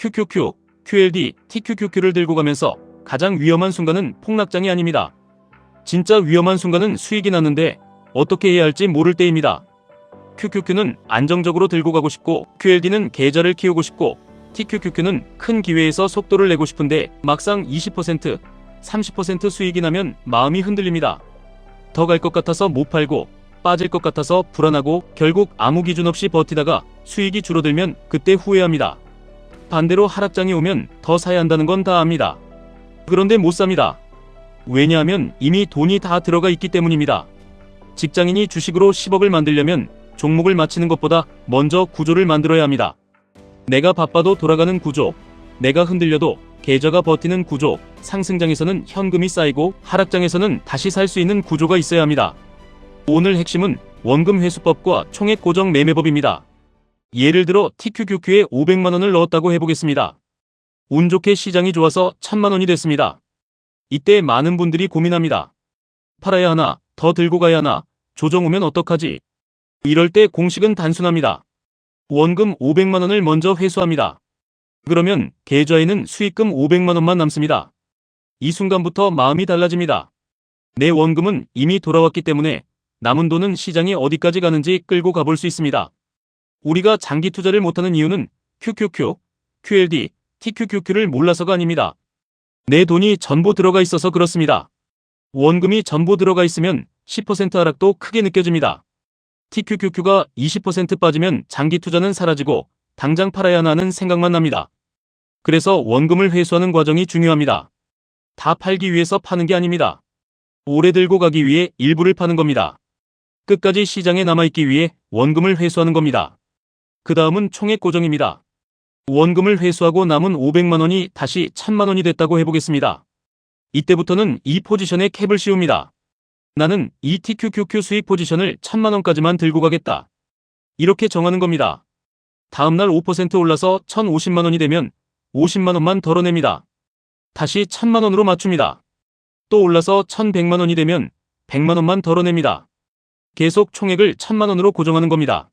QQQ, QLD, TQQQ를 들고 가면서 가장 위험한 순간은 폭락장이 아닙니다. 진짜 위험한 순간은 수익이 났는데 어떻게 해야 할지 모를 때입니다. QQQ는 안정적으로 들고 가고 싶고, QLD는 계좌를 키우고 싶고, TQQQ는 큰 기회에서 속도를 내고 싶은데 막상 20%, 30% 수익이 나면 마음이 흔들립니다. 더 갈 것 같아서 못 팔고, 빠질 것 같아서 불안하고, 결국 아무 기준 없이 버티다가 수익이 줄어들면 그때 후회합니다. 반대로 하락장이 오면 더 사야 한다는 건 다 압니다. 그런데 못 삽니다. 왜냐하면 이미 돈이 다 들어가 있기 때문입니다. 직장인이 주식으로 10억을 만들려면 종목을 맞히는 것보다 먼저 구조를 만들어야 합니다. 내가 바빠도 돌아가는 구조, 내가 흔들려도 계좌가 버티는 구조, 상승장에서는 현금이 쌓이고 하락장에서는 다시 살 수 있는 구조가 있어야 합니다. 오늘 핵심은 원금 회수법과 총액 고정 매매법입니다. 예를 들어 TQQQ에 500만원을 넣었다고 해보겠습니다. 운 좋게 시장이 좋아서 1000만원이 됐습니다. 이때 많은 분들이 고민합니다. 팔아야 하나, 더 들고 가야 하나, 조정 오면 어떡하지? 이럴 때 공식은 단순합니다. 원금 500만원을 먼저 회수합니다. 그러면 계좌에는 수익금 500만원만 남습니다. 이 순간부터 마음이 달라집니다. 내 원금은 이미 돌아왔기 때문에 남은 돈은 시장이 어디까지 가는지 끌고 가볼 수 있습니다. 우리가 장기 투자를 못하는 이유는 QQQ, QLD, TQQQ를 몰라서가 아닙니다. 내 돈이 전부 들어가 있어서 그렇습니다. 원금이 전부 들어가 있으면 10% 하락도 크게 느껴집니다. TQQQ가 20% 빠지면 장기 투자는 사라지고 당장 팔아야 하는 생각만 납니다. 그래서 원금을 회수하는 과정이 중요합니다. 다 팔기 위해서 파는 게 아닙니다. 오래 들고 가기 위해 일부를 파는 겁니다. 끝까지 시장에 남아있기 위해 원금을 회수하는 겁니다. 그 다음은 총액 고정입니다. 원금을 회수하고 남은 500만원이 다시 1000만원이 됐다고 해보겠습니다. 이때부터는 이 포지션에 캡을 씌웁니다. 나는 이 TQQQ 수익 포지션을 1000만원까지만 들고 가겠다. 이렇게 정하는 겁니다. 다음날 5% 올라서 1050만원이 되면 50만원만 덜어냅니다. 다시 1000만원으로 맞춥니다. 또 올라서 1100만원이 되면 100만원만 덜어냅니다. 계속 총액을 1000만원으로 고정하는 겁니다.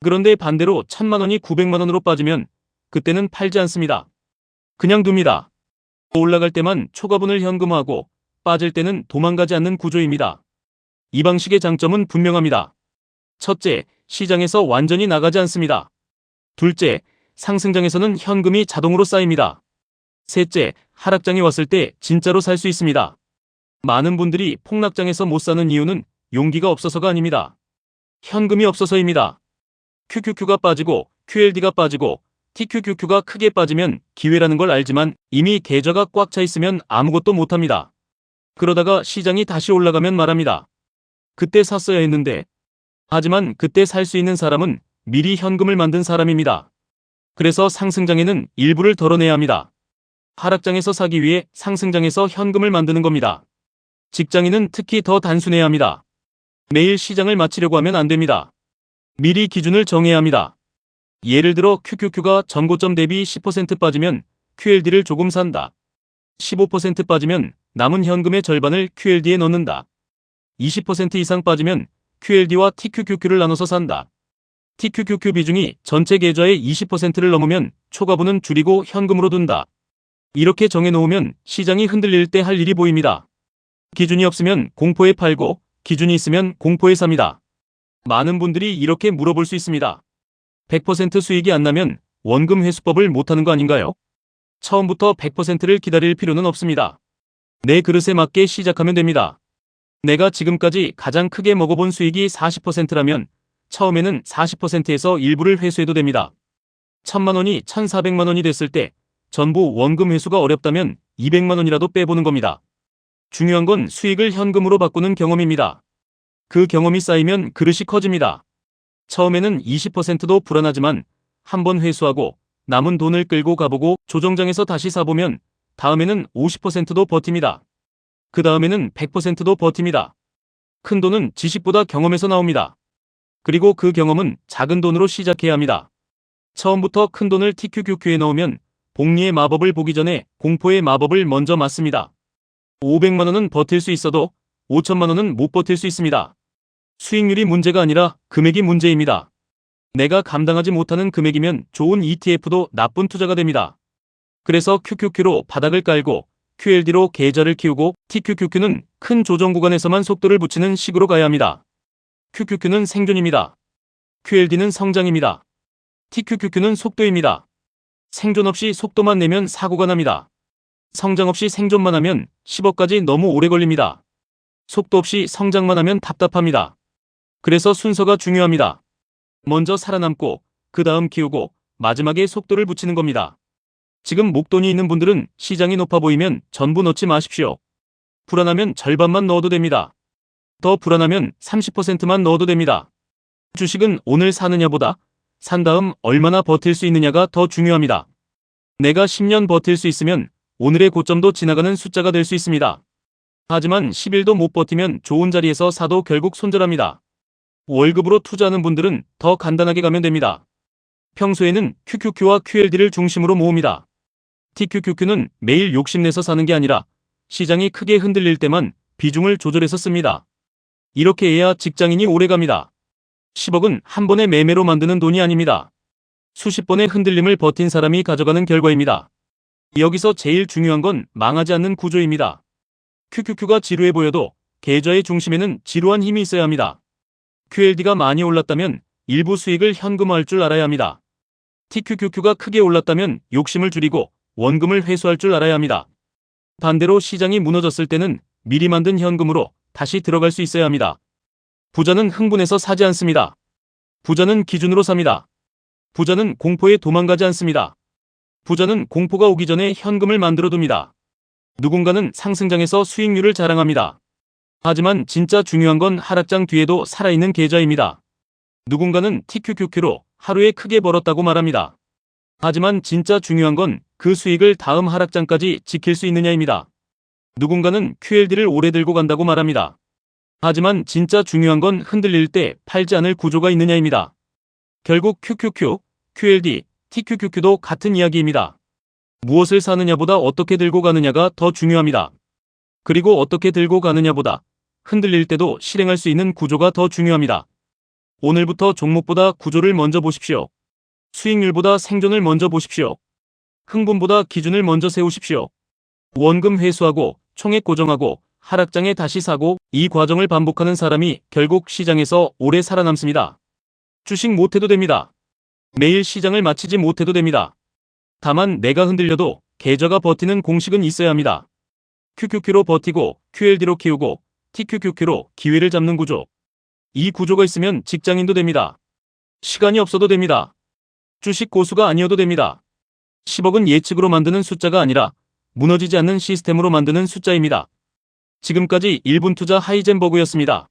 그런데 반대로 1000만원이 900만원으로 빠지면 그때는 팔지 않습니다. 그냥 둡니다. 올라갈 때만 초과분을 현금화하고 빠질 때는 도망가지 않는 구조입니다. 이 방식의 장점은 분명합니다. 첫째, 시장에서 완전히 나가지 않습니다. 둘째, 상승장에서는 현금이 자동으로 쌓입니다. 셋째, 하락장이 왔을 때 진짜로 살 수 있습니다. 많은 분들이 폭락장에서 못 사는 이유는 용기가 없어서가 아닙니다. 현금이 없어서입니다. QQQ가 빠지고 QLD가 빠지고 TQQQ가 크게 빠지면 기회라는 걸 알지만 이미 계좌가 꽉 차 있으면 아무것도 못합니다. 그러다가 시장이 다시 올라가면 말합니다. 그때 샀어야 했는데. 하지만 그때 살 수 있는 사람은 미리 현금을 만든 사람입니다. 그래서 상승장에는 일부를 덜어내야 합니다. 하락장에서 사기 위해 상승장에서 현금을 만드는 겁니다. 직장인은 특히 더 단순해야 합니다. 매일 시장을 마치려고 하면 안 됩니다. 미리 기준을 정해야 합니다. 예를 들어 QQQ가 전고점 대비 10% 빠지면 QLD를 조금 산다. 15% 빠지면 남은 현금의 절반을 QLD에 넣는다. 20% 이상 빠지면 QLD와 TQQQ를 나눠서 산다. TQQQ 비중이 전체 계좌의 20%를 넘으면 초과분은 줄이고 현금으로 둔다. 이렇게 정해놓으면 시장이 흔들릴 때 할 일이 보입니다. 기준이 없으면 공포에 팔고 기준이 있으면 공포에 삽니다. 많은 분들이 이렇게 물어볼 수 있습니다. 100% 수익이 안 나면 원금 회수법을 못하는 거 아닌가요? 처음부터 100%를 기다릴 필요는 없습니다. 내 그릇에 맞게 시작하면 됩니다. 내가 지금까지 가장 크게 먹어본 수익이 40%라면 처음에는 40%에서 일부를 회수해도 됩니다. 1000만원이 1400만원이 됐을 때 전부 원금 회수가 어렵다면 200만원이라도 빼보는 겁니다. 중요한 건 수익을 현금으로 바꾸는 경험입니다. 그 경험이 쌓이면 그릇이 커집니다. 처음에는 20%도 불안하지만 한번 회수하고 남은 돈을 끌고 가보고 조정장에서 다시 사보면 다음에는 50%도 버팁니다. 그 다음에는 100%도 버팁니다. 큰 돈은 지식보다 경험에서 나옵니다. 그리고 그 경험은 작은 돈으로 시작해야 합니다. 처음부터 큰 돈을 TQQQ에 넣으면 복리의 마법을 보기 전에 공포의 마법을 먼저 맞습니다. 500만원은 버틸 수 있어도 5천만원은 못 버틸 수 있습니다. 수익률이 문제가 아니라 금액이 문제입니다. 내가 감당하지 못하는 금액이면 좋은 ETF도 나쁜 투자가 됩니다. 그래서 QQQ로 바닥을 깔고 QLD로 계좌를 키우고 TQQQ는 큰 조정 구간에서만 속도를 붙이는 식으로 가야 합니다. QQQ는 생존입니다. QLD는 성장입니다. TQQQ는 속도입니다. 생존 없이 속도만 내면 사고가 납니다. 성장 없이 생존만 하면 10억까지 너무 오래 걸립니다. 속도 없이 성장만 하면 답답합니다. 그래서 순서가 중요합니다. 먼저 살아남고 그 다음 키우고 마지막에 속도를 붙이는 겁니다. 지금 목돈이 있는 분들은 시장이 높아 보이면 전부 넣지 마십시오. 불안하면 절반만 넣어도 됩니다. 더 불안하면 30%만 넣어도 됩니다. 주식은 오늘 사느냐보다 산 다음 얼마나 버틸 수 있느냐가 더 중요합니다. 내가 10년 버틸 수 있으면 오늘의 고점도 지나가는 숫자가 될 수 있습니다. 하지만 10일도 못 버티면 좋은 자리에서 사도 결국 손절합니다. 월급으로 투자하는 분들은 더 간단하게 가면 됩니다. 평소에는 QQQ와 QLD를 중심으로 모읍니다. TQQQ는 매일 욕심내서 사는 게 아니라 시장이 크게 흔들릴 때만 비중을 조절해서 씁니다. 이렇게 해야 직장인이 오래갑니다. 10억은 한 번의 매매로 만드는 돈이 아닙니다. 수십 번의 흔들림을 버틴 사람이 가져가는 결과입니다. 여기서 제일 중요한 건 망하지 않는 구조입니다. QQQ가 지루해 보여도 계좌의 중심에는 지루한 힘이 있어야 합니다. QLD가 많이 올랐다면 일부 수익을 현금화할 줄 알아야 합니다. TQQQ가 크게 올랐다면 욕심을 줄이고 원금을 회수할 줄 알아야 합니다. 반대로 시장이 무너졌을 때는 미리 만든 현금으로 다시 들어갈 수 있어야 합니다. 부자는 흥분해서 사지 않습니다. 부자는 기준으로 삽니다. 부자는 공포에 도망가지 않습니다. 부자는 공포가 오기 전에 현금을 만들어둡니다. 누군가는 상승장에서 수익률을 자랑합니다. 하지만 진짜 중요한 건 하락장 뒤에도 살아있는 계좌입니다. 누군가는 TQQQ로 하루에 크게 벌었다고 말합니다. 하지만 진짜 중요한 건 그 수익을 다음 하락장까지 지킬 수 있느냐입니다. 누군가는 QLD를 오래 들고 간다고 말합니다. 하지만 진짜 중요한 건 흔들릴 때 팔지 않을 구조가 있느냐입니다. 결국 QQQ, QLD, TQQQ도 같은 이야기입니다. 무엇을 사느냐보다 어떻게 들고 가느냐가 더 중요합니다. 그리고 어떻게 들고 가느냐보다 흔들릴 때도 실행할 수 있는 구조가 더 중요합니다. 오늘부터 종목보다 구조를 먼저 보십시오. 수익률보다 생존을 먼저 보십시오. 흥분보다 기준을 먼저 세우십시오. 원금 회수하고 총액 고정하고 하락장에 다시 사고 이 과정을 반복하는 사람이 결국 시장에서 오래 살아남습니다. 주식 못해도 됩니다. 매일 시장을 마치지 못해도 됩니다. 다만 내가 흔들려도 계좌가 버티는 공식은 있어야 합니다. QQQ로 버티고 QLD로 키우고 TQQQ로 기회를 잡는 구조. 이 구조가 있으면 직장인도 됩니다. 시간이 없어도 됩니다. 주식 고수가 아니어도 됩니다. 10억은 예측으로 만드는 숫자가 아니라 무너지지 않는 시스템으로 만드는 숫자입니다. 지금까지 1분 투자 하이젠버그였습니다.